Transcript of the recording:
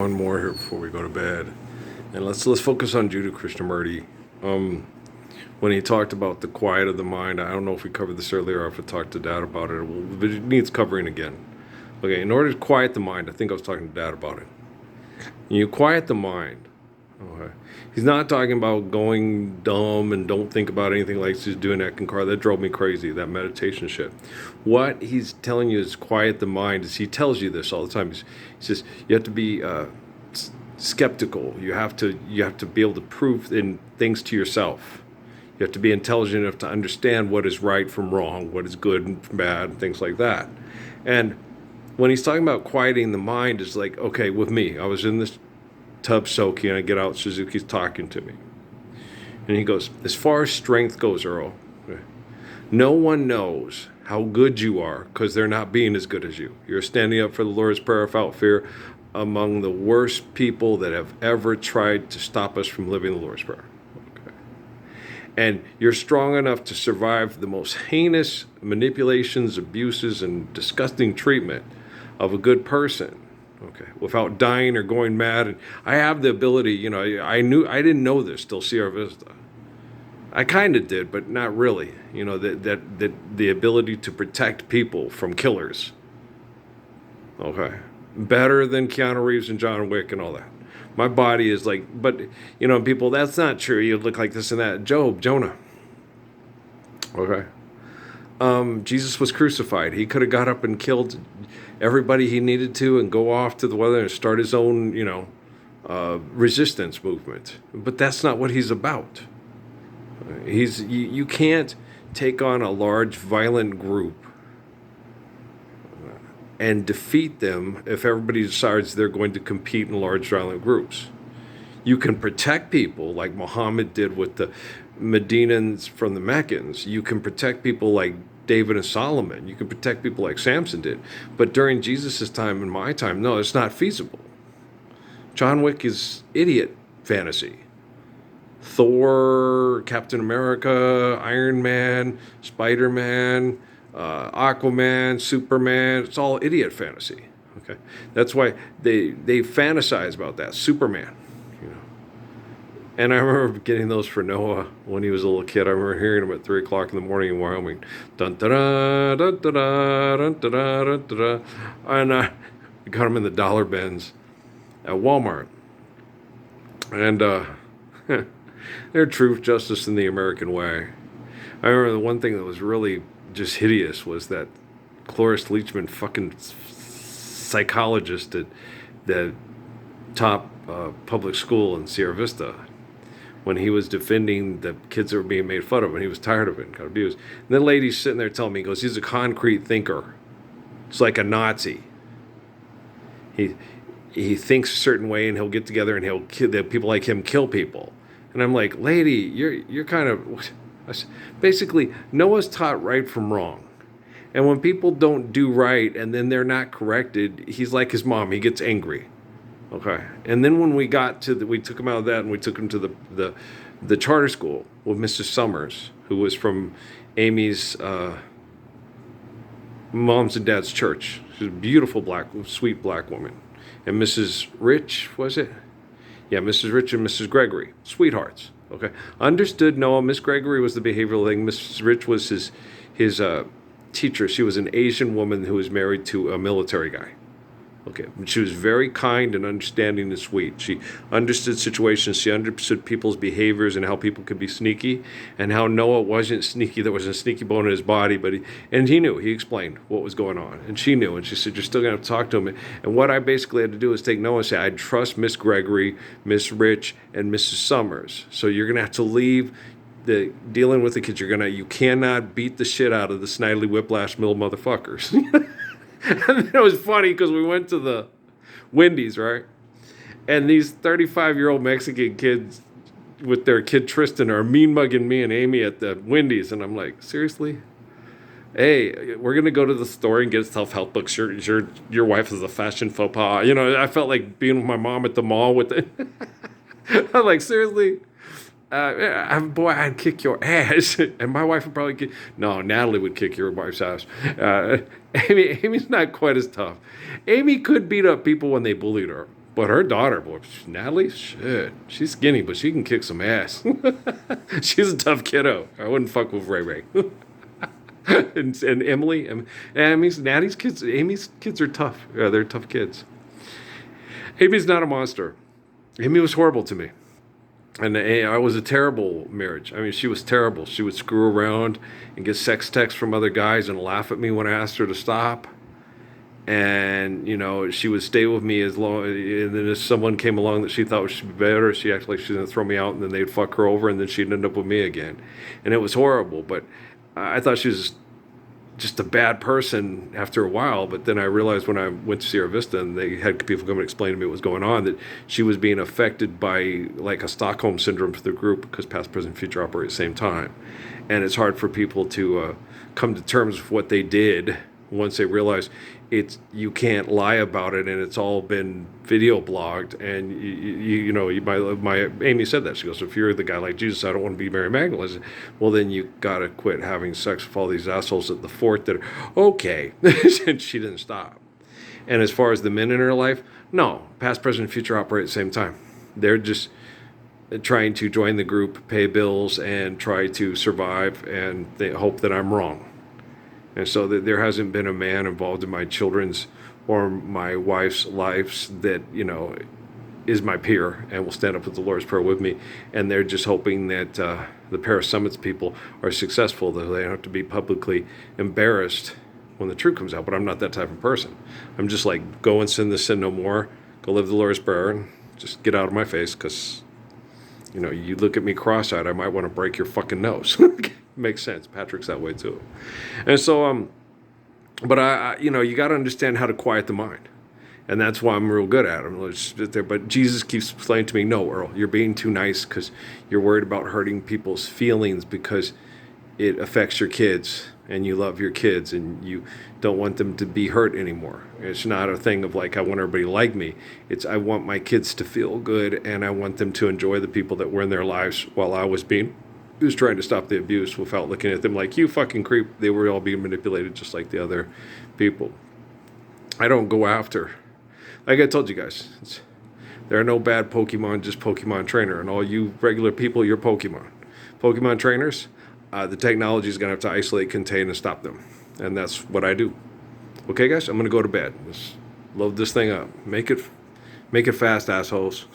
One more here before we go to bed, and let's focus on Judith Krishnamurti. When he talked about the quiet of the mind, I don't know if we covered this earlier or if I talked to Dad about it, but it needs covering again. Okay, in order to quiet the mind, I think I was talking to Dad about it. You quiet the mind. Okay, he's not talking about going dumb and don't think about anything like he's doing that car. That drove me crazy. That meditation shit. What he's telling you is quiet the mind. Is he tells you this all the time. He says you have to be skeptical. You have to be able to prove in things to yourself. You have to be intelligent enough to understand what is right from wrong, what is good and bad, things like that. And when he's talking about quieting the mind, is like, okay, with me, I was in this tub soaking, and I get out, Suzuki's talking to me. And he goes, as far as strength goes, Earl, no one knows how good you are because they're not being as good as you. You're standing up for the Lord's Prayer without fear among the worst people that have ever tried to stop us from living the Lord's Prayer. Okay. And you're strong enough to survive the most heinous manipulations, abuses, and disgusting treatment of a good person. Okay, without dying or going mad. And I have the ability, I didn't know this till Sierra Vista. I kind of did, but not really. That the ability to protect people from killers. Okay, better than Keanu Reeves and John Wick and all that. My body is like, but people, that's not true. You look like this and that. Jonah. Okay. Jesus was crucified. He could have got up and killed everybody he needed to and go off to the weather and start his own, resistance movement. But that's not what he's about. You can't take on a large violent group and defeat them if everybody decides they're going to compete in large violent groups. You can protect people like Muhammad did with the Medinans from the Meccans. You can protect people like David and Solomon. You can protect people like Samson did. But during Jesus' time and my time, no, it's not feasible. John Wick is idiot fantasy. Thor, Captain America, Iron Man, Spider-Man, Aquaman, Superman, it's all idiot fantasy. Okay, that's why they fantasize about that. Superman. And I remember getting those for Noah when he was a little kid. I remember hearing them at 3 o'clock in the morning in Wyoming. Dun da da dun da da dun da da dun da da. And I got them in the dollar bins at Walmart. And they're truth, justice, and the American way. I remember the one thing that was really just hideous was that Cloris Leachman, fucking psychologist at the top public school in Sierra Vista, when he was defending the kids that were being made fun of, and he was tired of it and got abused. And the lady's sitting there telling me, he goes, he's a concrete thinker. It's like a Nazi. He thinks a certain way, and he'll get together and he'll kill people like him, kill people. And I'm like, lady, you're kind of basically Noah's taught right from wrong. And when people don't do right and then they're not corrected, he's like his mom. He gets angry. Okay, and then when we got to we took him out of that and we took him to the charter school with Mrs. Summers, who was from Amy's mom's and dad's church. She's a beautiful sweet black woman. And Mrs. Rich, was it? Yeah, Mrs. Rich and Mrs. Gregory, sweethearts. Okay, understood Noah. Miss Gregory was the behavioral thing. Mrs. Rich was his teacher. She was an Asian woman who was married to a military guy. Okay, she was very kind and understanding and sweet. She understood situations. She understood people's behaviors and how people could be sneaky, and how Noah wasn't sneaky. There was a sneaky bone in his body, but he knew. He explained what was going on, and she knew. And she said, "You're still gonna have to talk to him." And what I basically had to do is take Noah and say, "I trust Miss Gregory, Miss Rich, and Mrs. Summers. So you're gonna have to leave the dealing with the kids. You cannot beat the shit out of the Snidely Whiplash middle motherfuckers." And it was funny because we went to the Wendy's, right? And these 35-year-old Mexican kids with their kid Tristan are mean mugging me and Amy at the Wendy's. And I'm like, seriously? Hey, we're going to go to the store and get self-help books. Your wife is a fashion faux pas. I felt like being with my mom at the mall with it. I'm like, seriously? Boy, I'd kick your ass. And my wife would probably kick. No, Natalie would kick your wife's ass. Amy's not quite as tough. Amy could beat up people when they bullied her. But her daughter, boy, Natalie, shit, she's skinny, but she can kick some ass. She's a tough kiddo. I wouldn't fuck with Ray Ray. And Emily, Natty's kids, Amy's kids are tough. Yeah, they're tough kids. Amy's not a monster. Amy was horrible to me. And I was a terrible marriage. I mean, she was terrible. She would screw around and get sex texts from other guys and laugh at me when I asked her to stop. And, she would stay with me as long, and then if someone came along that she thought should be better, she acted like she was going to throw me out, and then they'd fuck her over, and then she'd end up with me again. And it was horrible, but I thought she was just a bad person after a while. But then I realized when I went to Sierra Vista and they had people come and explain to me what was going on, that she was being affected by like a Stockholm syndrome for the group, because past, present, future operate at the same time. And it's hard for people to come to terms with what they did once they realize you can't lie about it, and it's all been video blogged. And my Amy said that. She goes, if you're the guy like Jesus, I don't want to be Mary Magdalene. I said, well, then you gotta quit having sex with all these assholes at the fort that are okay. And she didn't stop. And as far as the men in her life, no, past, present, future operate at the same time. They're just trying to join the group, pay bills, and try to survive, and they hope that I'm wrong. And so there hasn't been a man involved in my children's or my wife's lives that, is my peer and will stand up with the Lord's Prayer with me. And they're just hoping that the Paris Summits people are successful, that they don't have to be publicly embarrassed when the truth comes out. But I'm not that type of person. I'm just like, go and sin no more. Go live the Lord's Prayer and just get out of my face, because, you look at me cross-eyed, I might want to break your fucking nose. Makes sense. Patrick's that way too. And so, but I you got to understand how to quiet the mind. And that's why I'm real good at it. Let's sit there. But Jesus keeps saying to me, no, Earl, you're being too nice because you're worried about hurting people's feelings, because it affects your kids and you love your kids and you don't want them to be hurt anymore. It's not a thing of like, I want everybody to like me. It's, I want my kids to feel good, and I want them to enjoy the people that were in their lives while I was trying to stop the abuse without looking at them like, you fucking creep. They were all being manipulated just like the other people. I don't go after. Like I told you guys, there are no bad Pokemon, just Pokemon trainer. And all you regular people, you're Pokemon. Pokemon trainers, the technology is going to have to isolate, contain, and stop them. And that's what I do. Okay, guys, I'm going to go to bed. Let's load this thing up. Make it fast, assholes.